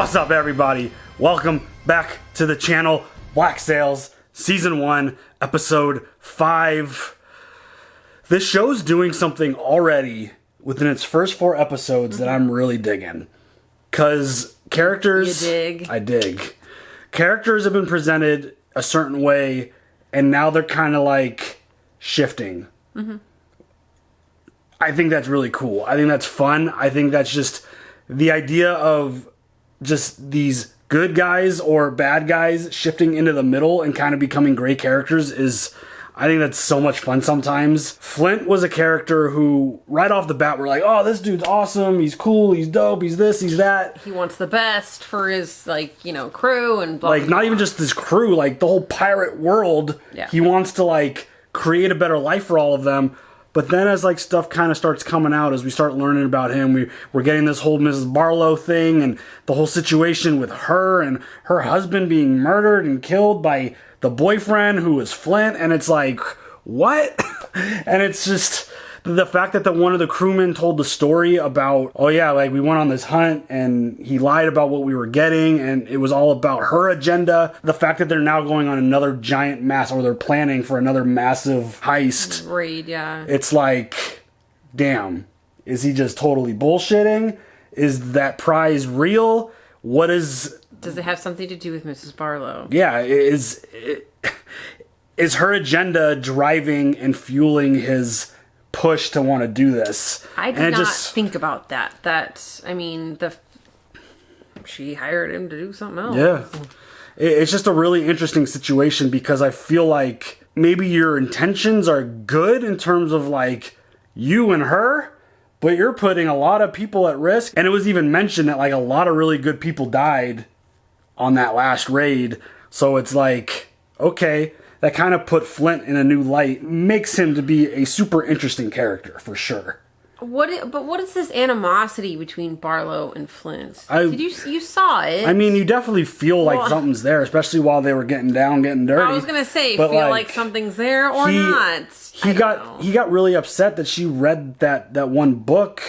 What's up, everybody? Welcome back to the channel. Black Sails, Season 1, Episode 5. This show's doing something already within its first 4 episodes that I'm really digging. Because characters... You dig? I dig. Characters have been presented a certain way, and now they're kind of like shifting. I think that's really cool. I think that's fun. I think that's just the idea of just these good guys or bad guys shifting into the middle and kind of becoming gray characters is, I think that's so much fun sometimes. Flint was a character who, right off the bat, we're like, oh, this dude's awesome, he's cool, he's dope, he's this, he's that. He wants the best for his, like, you know, crew and blah, Like, blah, not even blah. just his crew, like, the whole pirate world. Yeah. He wants to, like, create a better life for all of them. But then as, like, stuff kind of starts coming out, as we start learning about him, we're getting this whole Mrs. Barlow thing and the whole situation with her and her husband being murdered and killed by the boyfriend who was Flint. And it's like, what? And it's just the fact that one of the crewmen told the story about, oh yeah, like we went on this hunt and he lied about what we were getting and it was all about her agenda. The fact that they're now going on another giant or they're planning for another massive heist. Raid, yeah. It's like, damn, is he just totally bullshitting? Is that prize real? What is... Does it have something to do with Mrs. Barlow? Yeah, is her agenda driving and fueling his push to want to do this? I did not think about that. I mean, she hired him to do something else. Yeah. It's just a really interesting situation because I feel like maybe your intentions are good in terms of like you and her, but you're putting a lot of people at risk. And it was even mentioned that like a lot of really good people died on that last raid. So it's like, okay, that kind of put Flint in a new light, makes him to be a super interesting character for sure. What is this animosity between Barlow and Flint? You saw it? I mean, you definitely feel like something's there, especially while they were getting down, getting dirty. I was gonna say, but feel like something's there or not. He got really upset that she read that one book.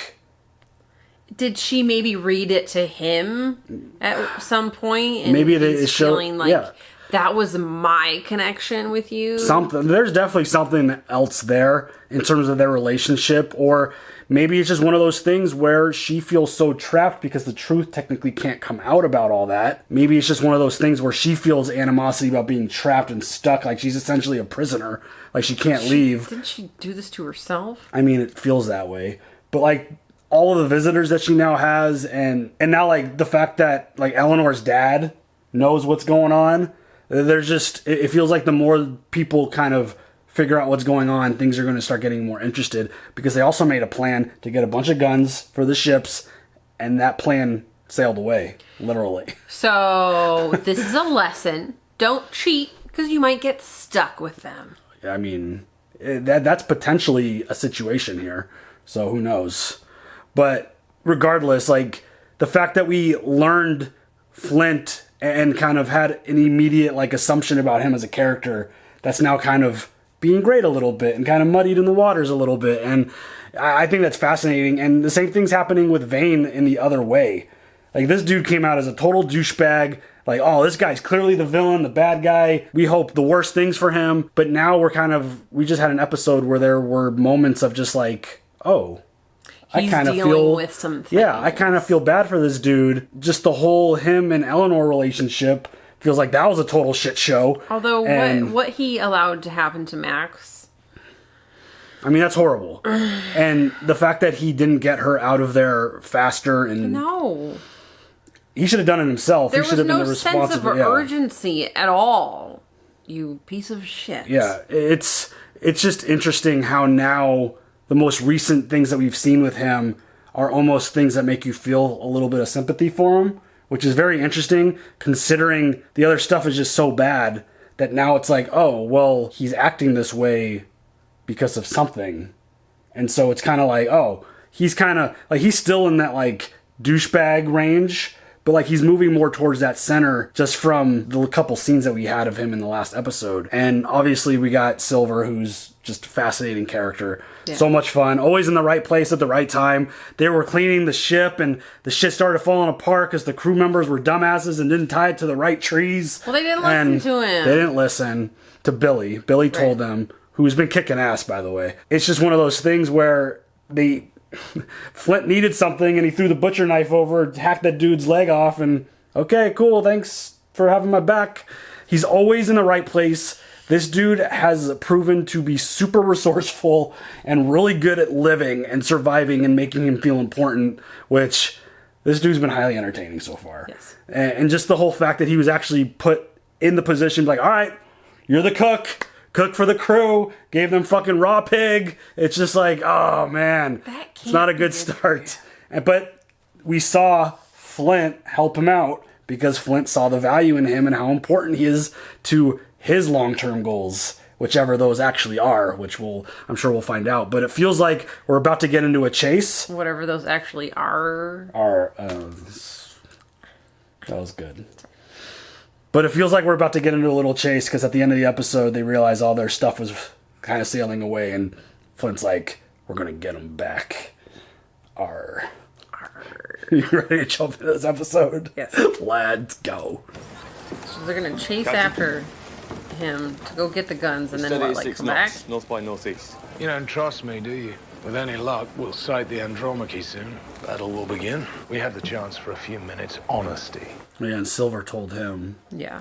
Did she maybe read it to him at some point? And maybe he's feeling like, yeah. That was my connection with you. There's definitely something else there in terms of their relationship, or maybe it's just one of those things where she feels so trapped because the truth technically can't come out about all that. Maybe it's just one of those things where she feels animosity about being trapped and stuck, like she's essentially a prisoner, like she can't leave. Didn't she do this to herself? I mean, it feels that way. But like all of the visitors that she now has, and now like the fact that like Eleanor's dad knows what's going on. There's just, it feels like the more people kind of figure out what's going on, things are going to start getting more interested, because they also made a plan to get a bunch of guns for the ships, and that plan sailed away, literally. So this is a lesson. Don't cheat, because you might get stuck with them. I mean, that's potentially a situation here, so who knows. But regardless, like, the fact that we learned Flint and kind of had an immediate like assumption about him as a character that's now kind of being grayed a little bit and kind of muddied in the waters a little bit. And I think that's fascinating. And the same thing's happening with Vane in the other way. Like, this dude came out as a total douchebag. Like, oh, this guy's clearly the villain, the bad guy. We hope the worst things for him. But now we just had an episode where there were moments of just like, oh, He's dealing with some things. Yeah, I kind of feel bad for this dude. Just the whole him and Eleanor relationship feels like that was a total shit show. Although what he allowed to happen to Max, I mean, that's horrible. And the fact that he didn't get her out of there faster, and no, he should have done it himself. There he should was have been no the sense of urgency at all. You piece of shit. Yeah, it's just interesting how now the most recent things that we've seen with him are almost things that make you feel a little bit of sympathy for him, which is very interesting considering the other stuff is just so bad that now it's like, oh, well, he's acting this way because of something. And so it's kind of like, oh, he's kind of like, he's still in that like douchebag range, but like he's moving more towards that center just from the couple scenes that we had of him in the last episode. And obviously we got Silver, who's just a fascinating character. Yeah. So much fun. Always in the right place at the right time. They were cleaning the ship and the shit started falling apart because the crew members were dumbasses and didn't tie it to the right trees. Well, they didn't listen to him. They didn't listen to Billy. Billy told them, who's been kicking ass, by the way. It's just one of those things where Flint needed something and he threw the butcher knife over, hacked that dude's leg off, and okay, cool, thanks for having my back. He's always in the right place. This dude has proven to be super resourceful and really good at living and surviving and making him feel important, which this dude's been highly entertaining so far. Yes. And just the whole fact that he was actually put in the position, like, all right, you're the cook for the crew, gave them fucking raw pig. It's just like, oh man, it's not a good start. But we saw Flint help him out because Flint saw the value in him and how important he is to his long-term goals, whichever those actually are, which I'm sure we'll find out. But it feels like we're about to get into a chase. Whatever those actually are. That was good. But it feels like we're about to get into a little chase because at the end of the episode, they realize all their stuff was kind of sailing away, and Flint's like, we're going to get them back. Arr. You ready to jump into this episode? Yes. Let's go. So they're going to chase after him to go get the guns and then what, like, come back? North by northeast. You don't trust me, do you? With any luck, we'll sight the Andromache soon. Battle will begin. We have the chance for a few minutes honesty. Yeah, and Silver told him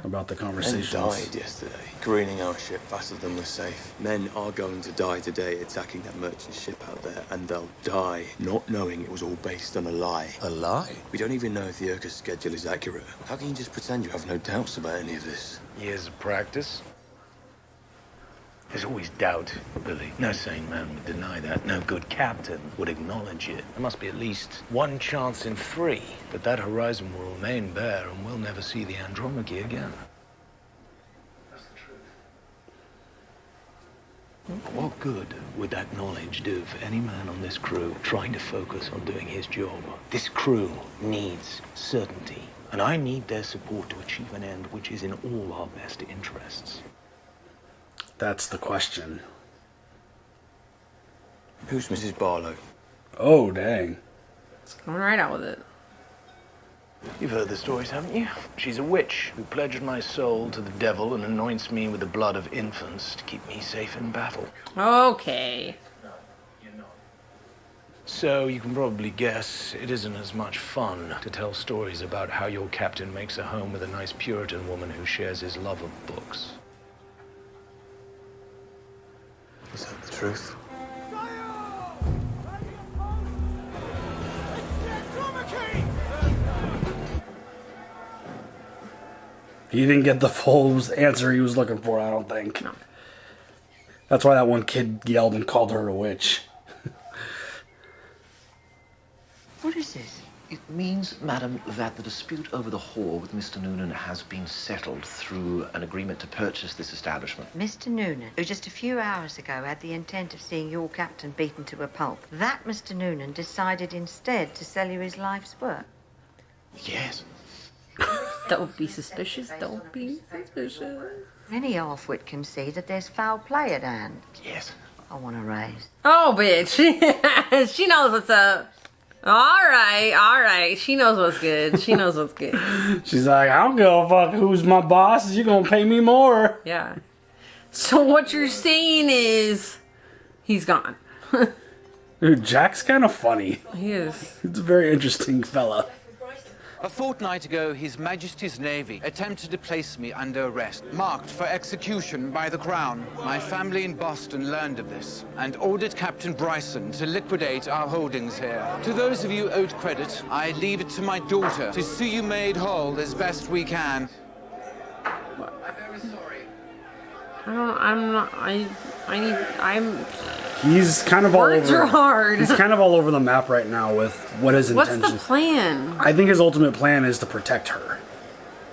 about the Men conversations. died yesterday, greening our ship faster than we're safe. Men are going to die today attacking that merchant ship out there, and they'll die not knowing it was all based on a lie. A lie? We don't even know if the Urka's schedule is accurate. How can you just pretend you have no doubts about any of this? Years of practice. There's always doubt, Billy. No sane man would deny that. No good captain would acknowledge it. There must be at least one chance in 3 that that horizon will remain bare and we'll never see the Andromache again. That's the truth. What good would that knowledge do for any man on this crew trying to focus on doing his job? This crew needs certainty, and I need their support to achieve an end which is in all our best interests. That's the question. Who's Mrs. Barlow? Oh, dang. It's coming right out with it. You've heard the stories, haven't you? She's a witch who pledged my soul to the devil and anoints me with the blood of infants to keep me safe in battle. Okay. So you can probably guess it isn't as much fun to tell stories about how your captain makes a home with a nice Puritan woman who shares his love of books. Is that the truth? He didn't get the full answer he was looking for, I don't think. No. That's why that one kid yelled and called her a witch. What is this? It means, madam, that the dispute over the whore with Mr. Noonan has been settled through an agreement to purchase this establishment. Mr. Noonan, who just a few hours ago had the intent of seeing your captain beaten to a pulp, that Mr. Noonan decided instead to sell you his life's work. Yes. Don't be suspicious. Don't be suspicious. Any half-wit can see that there's foul play at hand. Yes. I want to raise. Oh, bitch. She knows what's up. All right. She knows what's good. She knows what's good. She's like, I don't give a fuck who's my boss. You're going to pay me more. Yeah. So what you're saying is he's gone. Dude, Jack's kind of funny. He is. He's a very interesting fella. A fortnight ago, His Majesty's Navy attempted to place me under arrest, marked for execution by the Crown. My family in Boston learned of this and ordered Captain Bryson to liquidate our holdings here. To those of you owed credit, I leave it to my daughter to see you made whole as best we can. He's kind of all over. Words are hard. He's kind of all over the map right now with what his intention. What's the plan? I think his ultimate plan is to protect her.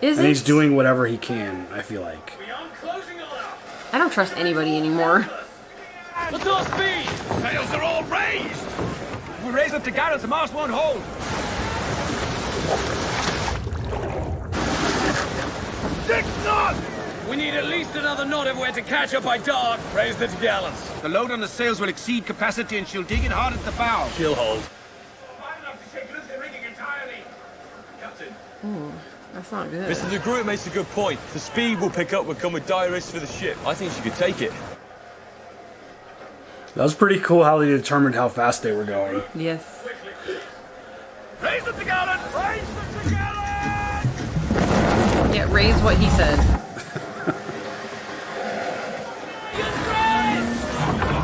Is and it? he's doing whatever he can, I feel like. I don't trust anybody anymore. What's our speed? Sails are all raised! We'll raise up to Gareth, the mast won't hold. 6 knots! We need at least another knot if we're to catch her by dark. Raise the gallants. The load on the sails will exceed capacity and she'll dig it hard at the bow. She'll hold. Ooh, that's not good. Mr. de Groot makes a good point. The speed we'll pick up would come with dire risks for the ship. I think she could take it. That was pretty cool how they determined how fast they were going. Yes. Raise the gallant! Raise the gallant! Yeah, raise what he said.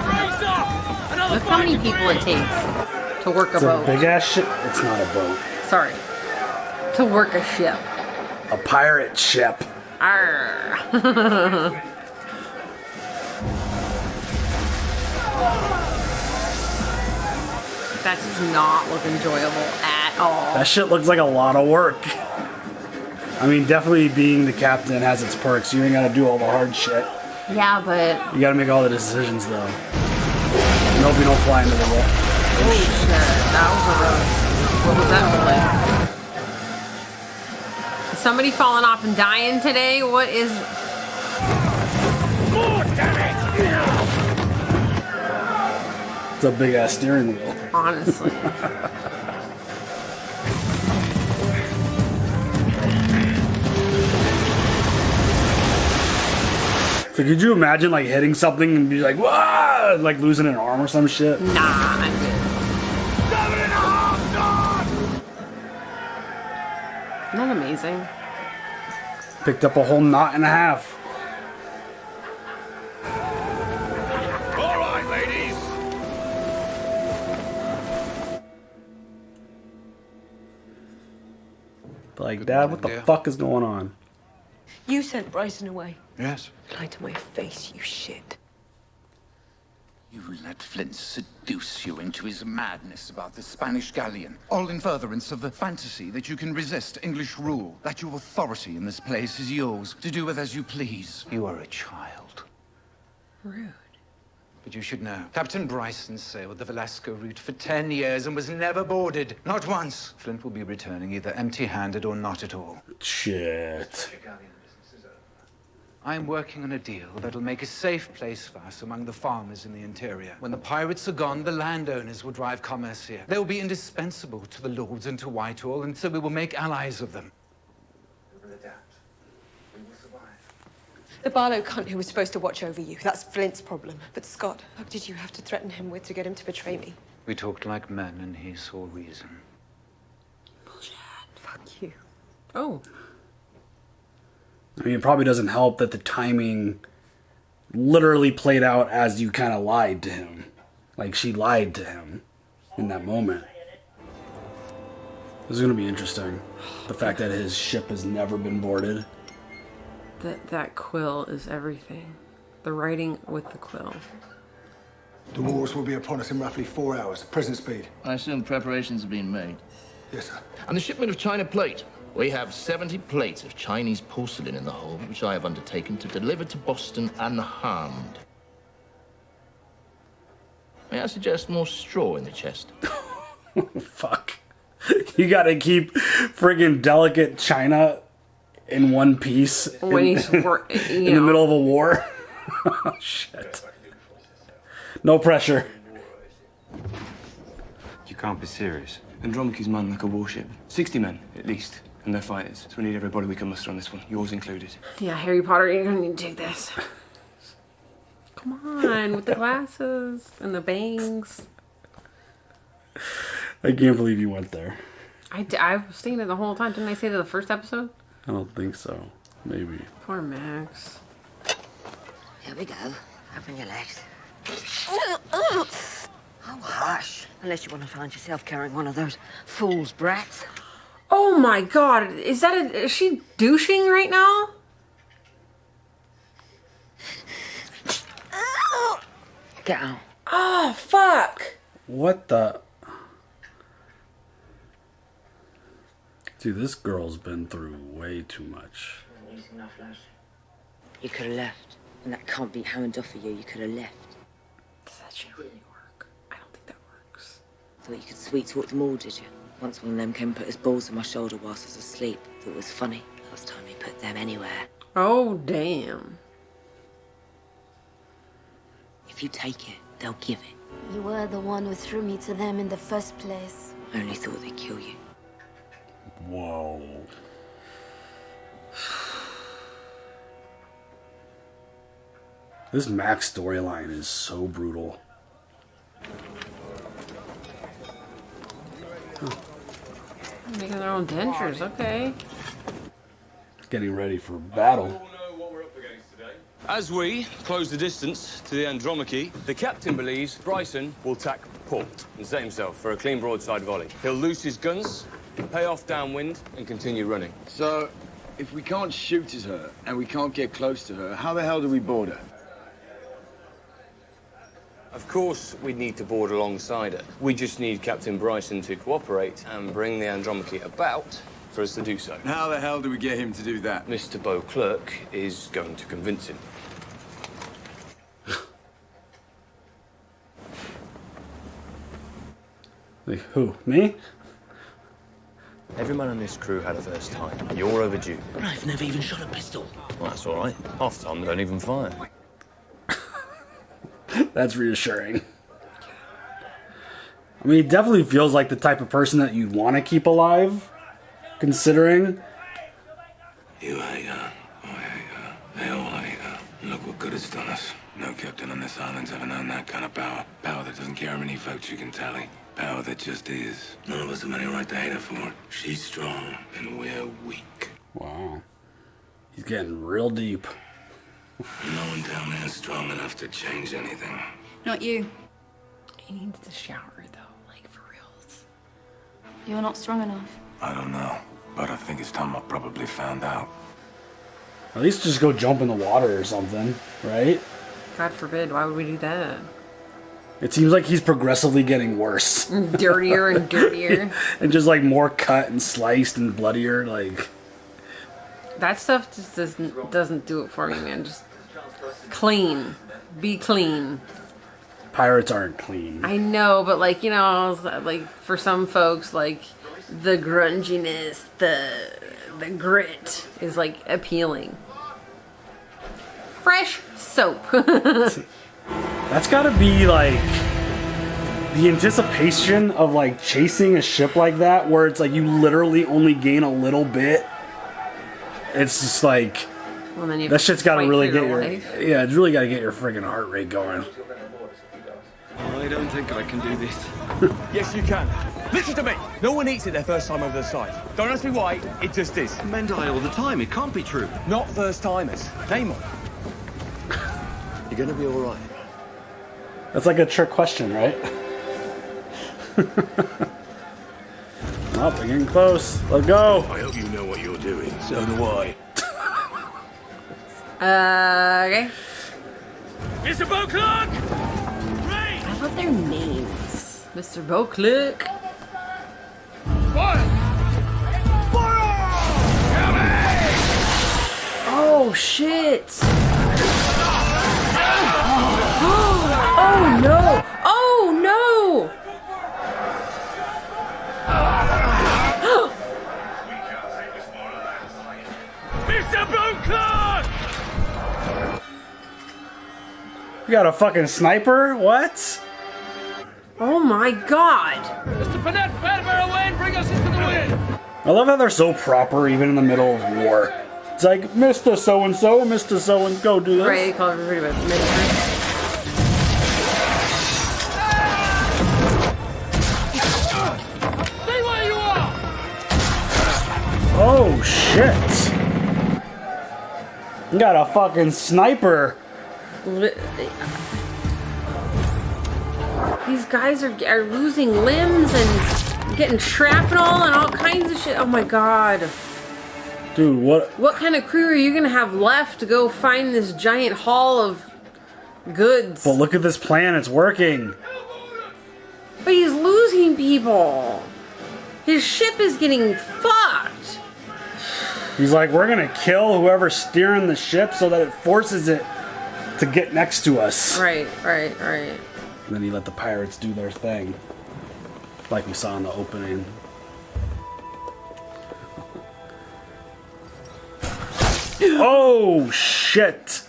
Raise up! Another Look how many people it takes to work a It's a boat. big ass ship. It's not a boat. Sorry. To work a ship. A pirate ship. Arr. That does not look enjoyable at all. That shit looks like a lot of work. I mean, definitely being the captain has its perks. You ain't gotta do all the hard shit. Yeah, but... You gotta make all the decisions, though. Nope, you don't fly into the wall. Holy shit, that was a rough. What was that really? Is somebody falling off and dying today? What is... Oh, damn it! It's a big ass steering wheel. Honestly. So could you imagine like hitting something and be like, "Wah!" Like losing an arm or some shit? Nah, I'm good. 7.5 knots! Isn't that amazing? Picked up a whole knot and a half. All right, ladies. Like, Dad, what the fuck is going on? You sent Bryson away. Yes. Lie to my face, you shit. You let Flint seduce you into his madness about the Spanish galleon, all in furtherance of the fantasy that you can resist English rule, that your authority in this place is yours, to do with as you please. You are a child. Rude. But you should know, Captain Bryson sailed the Velasco route for 10 years and was never boarded. Not once. Flint will be returning either empty-handed or not at all. Shit. I'm working on a deal that'll make a safe place for us among the farmers in the interior. When the pirates are gone, the landowners will drive commerce here. They will be indispensable to the lords and to Whitehall, and so we will make allies of them. The Barlow cunt who was supposed to watch over you, that's Flint's problem. But Scott, what did you have to threaten him with to get him to betray me? We talked like men, and he saw reason. Bullshit. Fuck you. Oh. I mean, it probably doesn't help that the timing literally played out as you kind of lied to him. Like, she lied to him in that moment. This is going to be interesting. The fact that his ship has never been boarded. That quill is everything. The writing with the quill. The Walrus will be upon us in roughly 4 hours. Present speed. I assume preparations have been made. Yes, sir. And the shipment of China plate. We have 70 plates of Chinese porcelain in the hold, which I have undertaken to deliver to Boston unharmed. May I suggest more straw in the chest? Fuck. You gotta keep friggin' delicate China in one piece When in, he's in the middle of a war. Oh, shit. No pressure. You can't be serious. Andromache's manned like a warship. 60 men, at least. And they're fighters. So we need everybody we can muster on this one. Yours included. Yeah, Harry Potter, you're gonna need to take this. Come on, with the glasses and the bangs. I can't believe you went there. I was thinking it the whole time. Didn't I say that the first episode? I don't think so. Maybe. Poor Max. Here we go. Open your legs. Oh, hush. Unless you want to find yourself carrying one of those fool's brats. Oh my god, is she douching right now? Get out. Oh, fuck. What the? Dude, this girl's been through way too much. You could have left. And that can't be hammered off of you. You could have left. Does that shit really work? I don't think that works. Thought you could sweet talk them all, did you? Once one of them came and put his balls on my shoulder whilst I was asleep. Thought it was funny. Last time he put them anywhere. Oh, damn. If you take it, they'll give it. You were the one who threw me to them in the first place. I only thought they'd kill you. Whoa. This Max storyline is so brutal. Making their own dentures, okay. Getting ready for battle. As we close the distance to the Andromache, the captain believes Bryson will tack port and set himself for a clean broadside volley. He'll loose his guns, pay off downwind, and continue running. So, if we can't shoot at her and we can't get close to her, how the hell do we board her? Of course, we'd need to board alongside her. We just need Captain Bryson to cooperate and bring the Andromache about for us to do so. How the hell do we get him to do that? Mr. Beauclerk is going to convince him. Like, who? Me? Every man on this crew had a first time. You're overdue. I've never even shot a pistol. Well, that's all right. Half the time they don't even fire. That's reassuring. I mean, he definitely feels like the type of person that you'd want to keep alive, considering. You hate her. I hate her. They all hate her. Look what good it's done us. No captain on this island's ever known that kind of power. Power that doesn't care how many votes you can tally. Power that just is. None of us have any right to hate her for it. She's strong, and we're weak. Wow. He's getting real deep. No one down there is strong enough to change anything. Not you. He needs to shower, though, like for reals. You're not strong enough. I don't know, but I think it's time I probably found out. At least just go jump in the water or something, right? God forbid, why would we do that? It seems like he's progressively getting worse. Dirtier and dirtier. And just like more cut and sliced and bloodier, like... That stuff just doesn't do it for me, man. Just clean. Be clean. Pirates aren't clean. I know, but like, you know, like for some folks, like the grunginess, the grit is like appealing. Fresh soap. That's gotta be like the anticipation of like chasing a ship like that, where it's like you literally only gain a little bit. It's just like, well, then you that shit's gotta really get your, life. yeah, it's really gotta get your friggin' heart rate going. I don't think I can do this. Yes, you can. Listen to me. No one eats it their first time over the side. Don't ask me why. It just is. Men die all the time. It can't be true. Not first timers. Name one. You're gonna be all right. That's like a trick question, right? Oh, they're getting close. Let's go. I hope you know what you're doing. So do I. Okay. Mr. Beauclerk! I love their names. Mr. Beauclerk. Fire! Oh, shit. Oh, no. Oh, no. Mr. Beauclerk! You got a fucking sniper? What? Oh my god. Mr. Panette, bear away and bring us into the wind! I love how they're so proper even in the middle of war. It's like, Mr. So-and-so, Mr. So-and-go, do this. Right, call everybody about minister. Stay where you are! Oh, shit. You got a fucking sniper. These guys are losing limbs and getting shrapnel and all kinds of shit. Oh my god. Dude, what? What kind of crew are you gonna have left to go find this giant haul of goods? But look at this plan, it's working. But he's losing people. His ship is getting fucked. He's like, we're gonna kill whoever's steering the ship so that it forces it to get next to us. Right. And then he let the pirates do their thing. Like we saw in the opening. Oh, shit.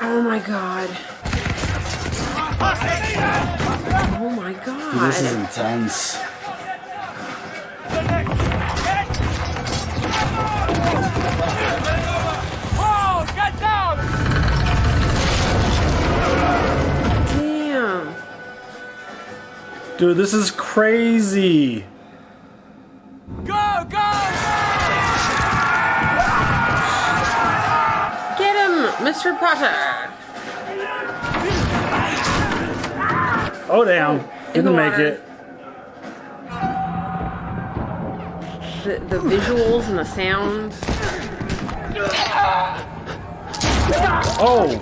Oh my god. Oh my god. Dude, this is intense. Oh, get down! Damn. Dude, this is crazy. Go, go! Get him, Mr. Potter. Oh, damn. Didn't make water. it. The visuals and the sounds. Oh,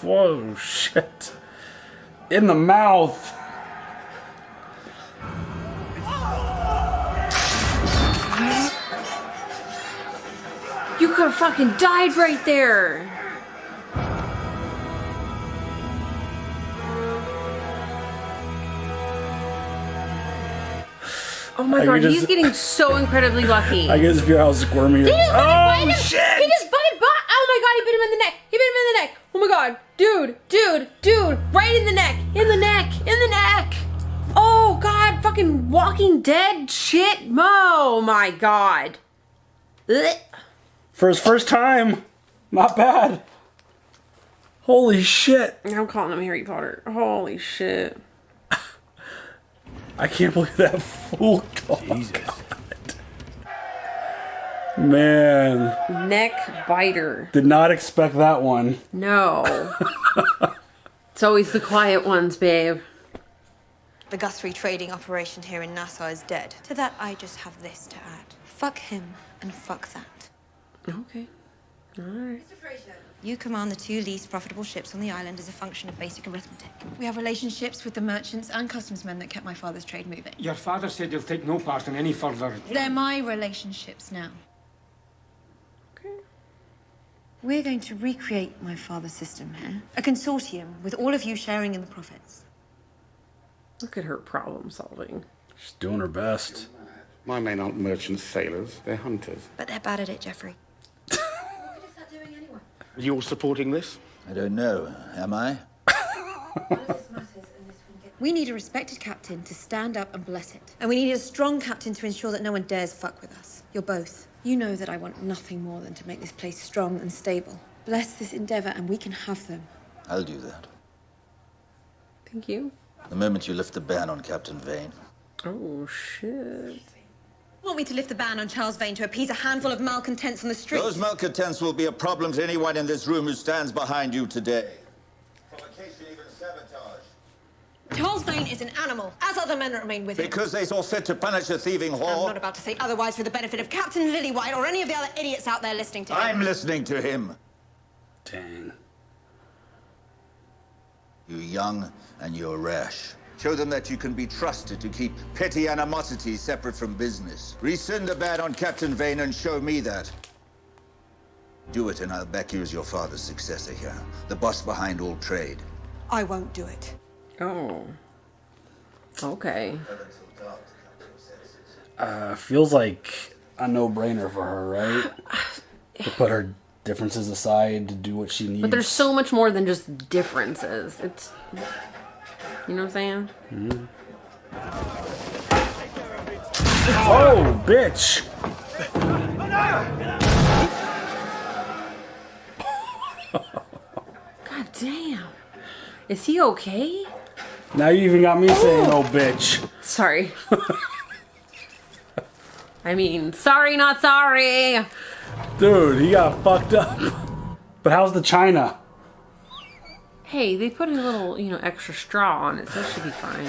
whoa, shit. In the mouth. You could have fucking died right there. Oh my god, he's getting so incredibly lucky. I guess feel how squirmy. He just Oh, shit! He just fucking bought. Oh my god, he bit him in the neck. He bit him in the neck. Oh my god. Dude. Right in the neck. In the neck. Oh god, fucking Walking Dead shit. Oh my god. Ugh. For his first time. Not bad. Holy shit. I'm calling him Harry Potter. Holy shit. I can't believe that fool. Jesus. Man. Neck biter. Did not expect that one. No. It's always the quiet ones, babe. The Guthrie trading operation here in Nassau is dead. To that, I just have this to add. Fuck him and fuck that. Okay. Alright. You command the 2 least profitable ships on the island as a function of basic arithmetic. We have relationships with the merchants and customs men that kept my father's trade moving. Your father said he'll take no part in any further... They're my relationships now. Okay. We're going to recreate my father's system here. A consortium with all of you sharing in the profits. Look at her problem solving. She's doing her best. My men aren't merchant sailors, they're hunters. But they're bad at it, Jeffrey. You're supporting this? I don't know. Am I? We need a respected captain to stand up and bless it. And we need a strong captain to ensure that no one dares fuck with us. You're both. You know that I want nothing more than to make this place strong and stable. Bless this endeavor and we can have them. I'll do that. Thank you. The moment you lift the ban on Captain Vane. Oh, shit. Want me to lift the ban on Charles Vane to appease a handful of malcontents on the street? Those malcontents will be a problem to anyone in this room who stands behind you today. Provocation, even sabotage. Charles Vane is an animal, as other men that remain with him. Because they saw fit to punish a thieving whore? I'm not about to say otherwise for the benefit of Captain Lillywhite or any of the other idiots out there listening to him. I'm listening to him. Dang. You're young and you're rash. Show them that you can be trusted to keep petty animosity separate from business. Rescind the ban on Captain Vane and show me that. Do it and I'll back you as your father's successor here. The boss behind all trade. I won't do it. Oh. Okay. Feels like a no-brainer for her, right? To put her differences aside to do what she needs. But there's so much more than just differences. It's... You know what I'm saying? Mm-hmm. Oh, bitch! God damn. Is he okay? Now you even got me saying, oh, bitch. Sorry. I mean, sorry, not sorry. Dude, he got fucked up. But how's the China? Hey, they put a little, extra straw on it, so it should be fine.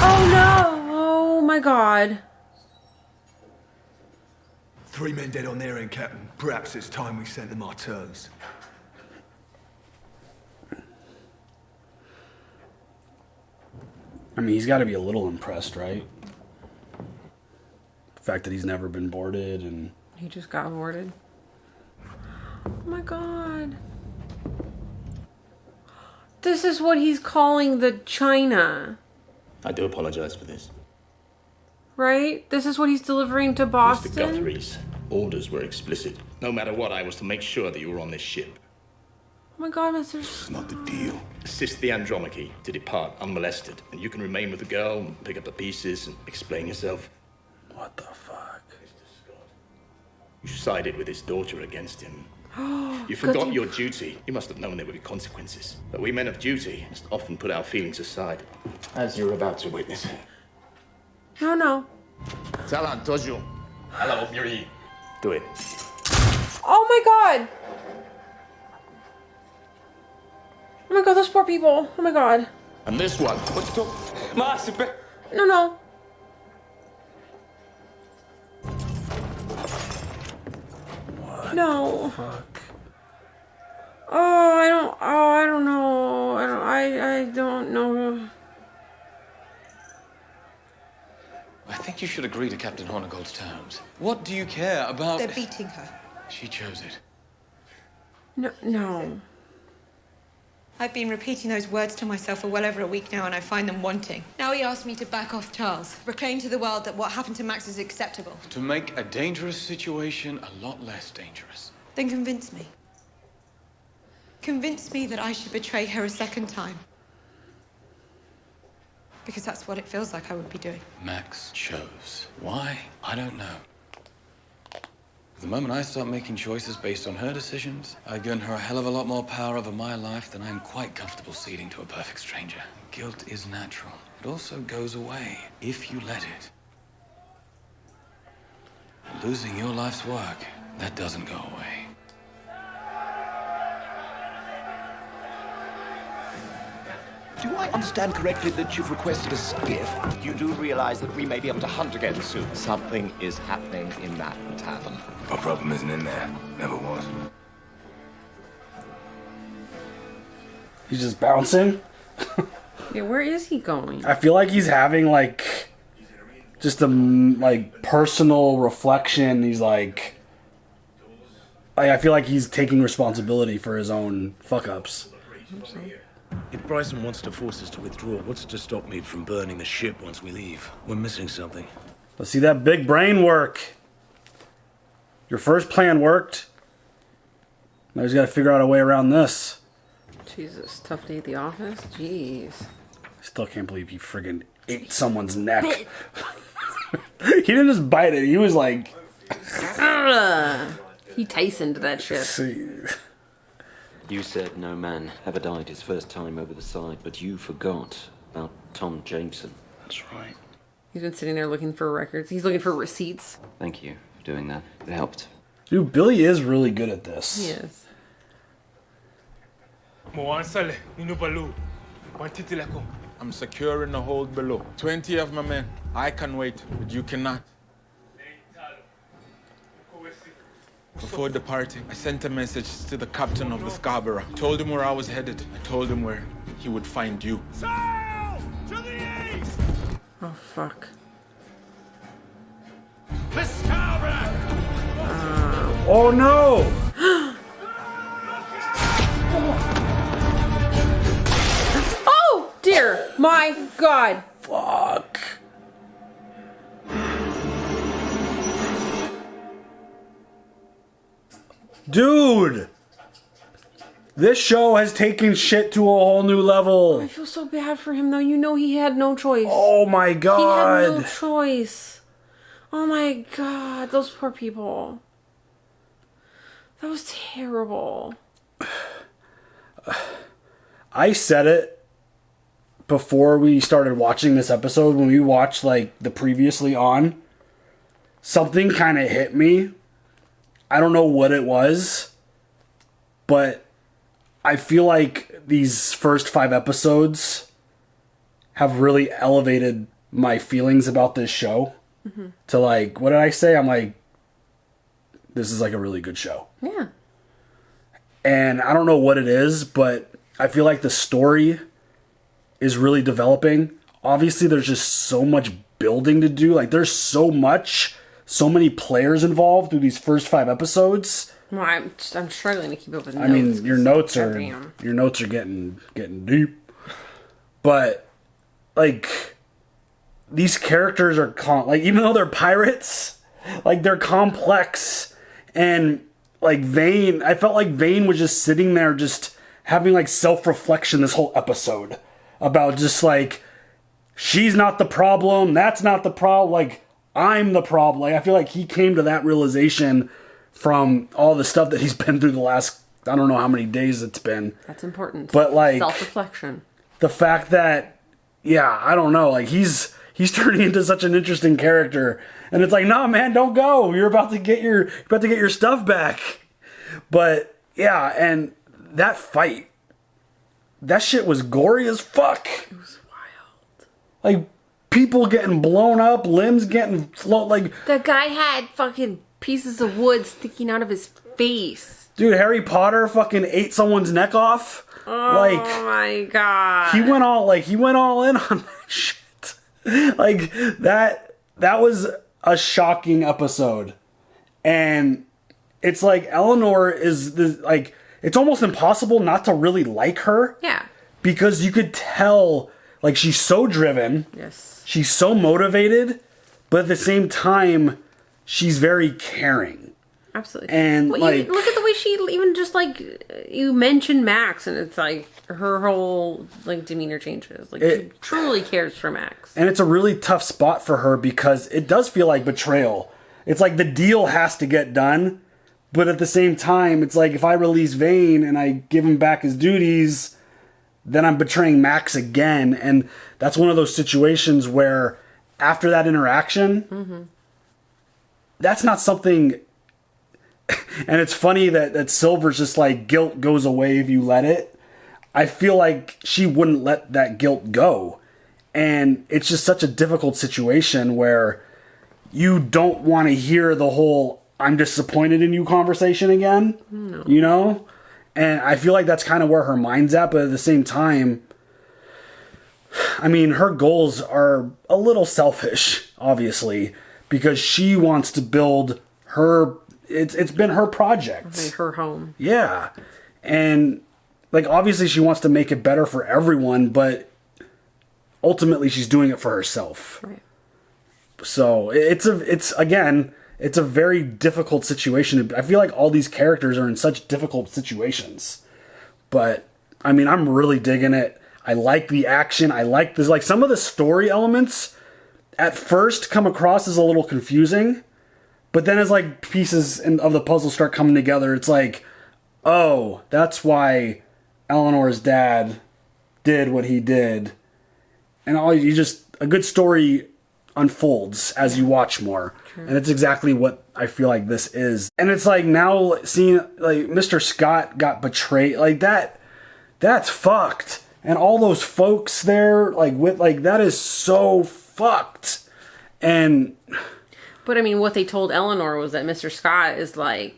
Oh no! Oh my god. 3 men dead on their end, Captain. Perhaps it's time we sent them our terms. I mean, he's got to be a little impressed, right? The fact that he's never been boarded and... He just got boarded. Oh my god. This is what he's calling the China, I do apologize for this. right? This is what he's delivering to Boston. Mr. Guthrie's orders were explicit. No matter what, I was to make sure that you were on this ship. Oh my God, Mr. It's not the deal. Assist the Andromache to depart unmolested, and you can remain with the girl and pick up the pieces and explain yourself. What the fuck? You sided with his daughter against him. You forgot Guthrie. your duty. You must have known there would be consequences. But we men of duty must often put our feelings aside, as you're about to witness. No. Salan, Tojo. Hello, Yuri. Do it. Oh my God. Oh my God, those poor people. Oh my God. And this one. No. No. Fuck. I don't know. I don't know. I think you should agree to Captain Hornigold's terms. What do you care about... They're beating her. She chose it. No. I've been repeating those words to myself for well over a week now, and I find them wanting. Now he asked me to back off Charles, proclaim to the world that what happened to Max is acceptable. To make a dangerous situation a lot less dangerous. Then convince me. Convince me that I should betray her a second time. Because that's what it feels like I would be doing. Max chose. Why? I don't know. The moment I start making choices based on her decisions, I've given her a hell of a lot more power over my life than I'm quite comfortable ceding to a perfect stranger. Guilt is natural. It also goes away if you let it. Losing your life's work, that doesn't go away. Do I understand correctly that you've requested a skiff? You do realize that we may be able to hunt again soon? Something is happening in that tavern. Our problem isn't in there. Never was. He's just bouncing. Yeah, where is he going? I feel like he's having like just a like personal reflection. He's like I feel like he's taking responsibility for his own fuck ups. If Bryson wants to force us to withdraw, what's to stop me from burning the ship once we leave? We're missing something. Let's see that big brain work. Your first plan worked. Now he's got to figure out a way around this. Jesus, tough day at the office? Jeez. I still can't believe he friggin' ate someone's neck. He didn't just bite it, he was like... He Tysoned that shit. You said no man ever died his first time over the side, but you forgot about Tom Jameson. That's right. He's been sitting there looking for records. He's looking for receipts. Thank you for doing that. It helped. Dude, Billy is really good at this. He is. I'm secure in the hold below. 20 of my men. I can wait, but you cannot. Before departing, I sent a message to the captain of the Scarborough. Told him where I was headed. I told him where he would find you. Sail! To the east! Oh, fuck. The Scarborough! Oh, no! Oh, dear. My God. Fuck. Dude! This show has taken shit to a whole new level. I feel so bad for him, though. You know he had no choice. Oh my God. He had no choice. Oh my God. Those poor people. That was terrible. I said it before we started watching this episode. When we watched like the previously on, something kind of hit me. I don't know what it was, but I feel like these first 5 episodes have really elevated my feelings about this show to like, what did I say? I'm like, this is like a really good show. Yeah. And I don't know what it is, but I feel like the story is really developing. Obviously, there's just so much building to do. Like, there's so much so many players involved through these first 5 episodes. Well, I'm struggling to keep up with notes. I mean, your notes are goddamn. getting deep. But like these characters are like, even though they're pirates, like they're complex. And like Vane, I felt like Vane was just sitting there just having like self-reflection this whole episode about just like, she's not the problem, that's not the problem, like I'm the problem. Like I feel like he came to that realization from all the stuff that he's been through the last, I don't know how many days it's been. That's important. But like self-reflection. The fact that, yeah, I don't know, like he's turning into such an interesting character, and it's like, nah, man, don't go. You're about to get your stuff back. But yeah, and that fight, that shit was gory as fuck. It was wild. Like people getting blown up, limbs getting like the guy had fucking pieces of wood sticking out of his face. Dude, Harry Potter fucking ate someone's neck off. Oh my god. He went all in on that shit. Like that was a shocking episode. And it's like Eleanor is like, it's almost impossible not to really like her. Yeah. Because you could tell, like, she's so driven. Yes. She's so motivated, but at the same time, she's very caring. Absolutely. And well, like, you look at the way she even just like, you mentioned Max, and it's like her whole like demeanor changes. Like she truly cares for Max. And it's a really tough spot for her because it does feel like betrayal. It's like the deal has to get done, but at the same time, it's like if I release Vane and I give him back his duties, then I'm betraying Max again. And that's one of those situations where after that interaction, that's not something. And it's funny that Silver's just like, guilt goes away if you let it. I feel like she wouldn't let that guilt go. And it's just such a difficult situation where you don't want to hear the whole I'm disappointed in you conversation again. No. You know? And I feel like that's kind of where her mind's at, but at the same time, I mean, her goals are a little selfish, obviously, because she wants to build her. It's been her project. Like her home. Yeah. And like obviously she wants to make it better for everyone, ultimately she's doing it for herself. Right. So it's a very difficult situation. I feel like all these characters are in such difficult situations. But I mean, I'm really digging it. I like the action. I like this. Like some of the story elements at first come across as a little confusing. But then as like pieces of the puzzle start coming together, it's like, oh, that's why Eleanor's dad did what he did. And a good story unfolds as you watch more. True. And it's exactly what I feel like this is. And it's like now seeing like Mr. Scott got betrayed, like that's fucked. And all those folks there, that is so fucked. But I mean, what they told Eleanor was that Mr. Scott is like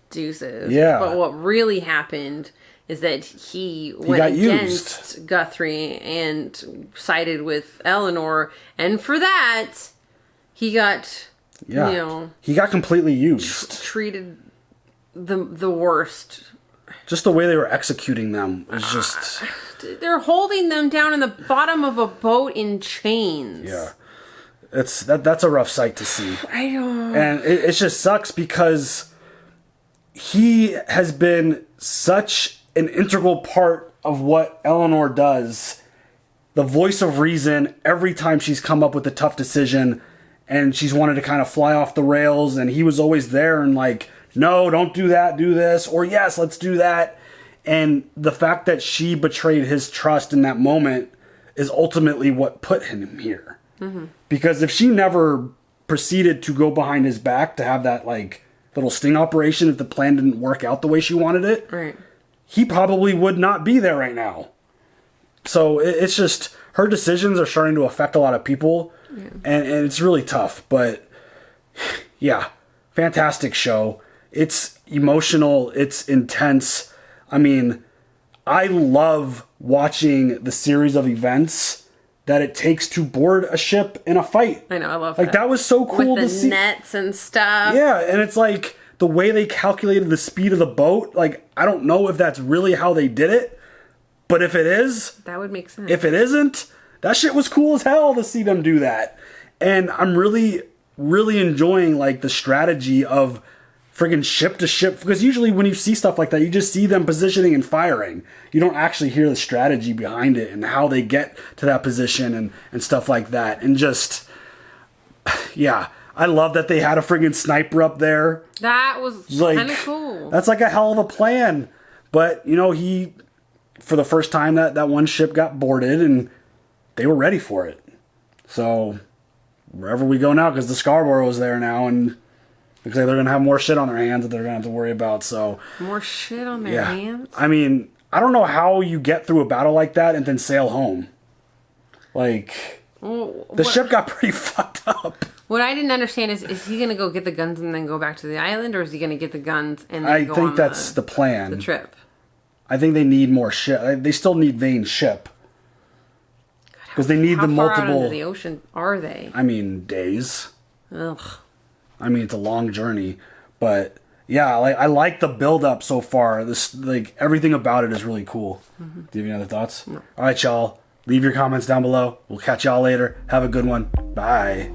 deuces. Yeah. But what really happened is that he went against Guthrie and sided with Eleanor, and for that he got he got completely used. Treated the worst. Just the way they were executing them was just. They're holding them down in the bottom of a boat in chains. Yeah. That's a rough sight to see. I don't. And it just sucks because he has been such an integral part of what Eleanor does. The voice of reason every time she's come up with a tough decision and she's wanted to kind of fly off the rails, and he was always there and like, no, don't do that, do this, or yes, let's do that. And the fact that she betrayed his trust in that moment is ultimately what put him here. Mm-hmm. Because if she never proceeded to go behind his back to have that like little sting operation, if the plan didn't work out the way she wanted it, right, he probably would not be there right now. So it's just her decisions are starting to affect a lot of people, and it's really tough. But yeah, fantastic show. It's emotional. It's intense. I mean, I love watching the series of events that it takes to board a ship in a fight. I know, I love like that was so cool with to the see. nets and stuff. Yeah, and it's like the way they calculated the speed of the boat. Like I don't know if that's really how they did it, but if it is, that would make sense. If it isn't, that shit was cool as hell to see them do that. And I'm really, really enjoying like the strategy of friggin' ship to ship, because usually when you see stuff like that, you just see them positioning and firing. You don't actually hear the strategy behind it and how they get to that position and stuff like that. And just, yeah, I love that they had a friggin' sniper up there. That was like, kind of cool. That's like a hell of a plan. But, you know, for the first time that one ship got boarded and they were ready for it. So wherever we go now, because the Scarborough's there now, and looks like they're going to have more shit on their hands that they're going to have to worry about. So more shit on their hands? I mean, I don't know how you get through a battle like that and then sail home. Like, the ship got pretty fucked up. What I didn't understand is he going to go get the guns and then go back to the island, or is he going to get the guns and then go think on that's the plan. The trip. I think they need more ship. They still need Vane's ship. Because they need the multiple... How far out into the ocean are they? I mean, days. Ugh. I mean, it's a long journey, but yeah, like I like the build up so far. This, like, everything about it is really cool. Mm-hmm. Do you have any other thoughts? No. All right, y'all. Leave your comments down below. We'll catch y'all later. Have a good one. Bye.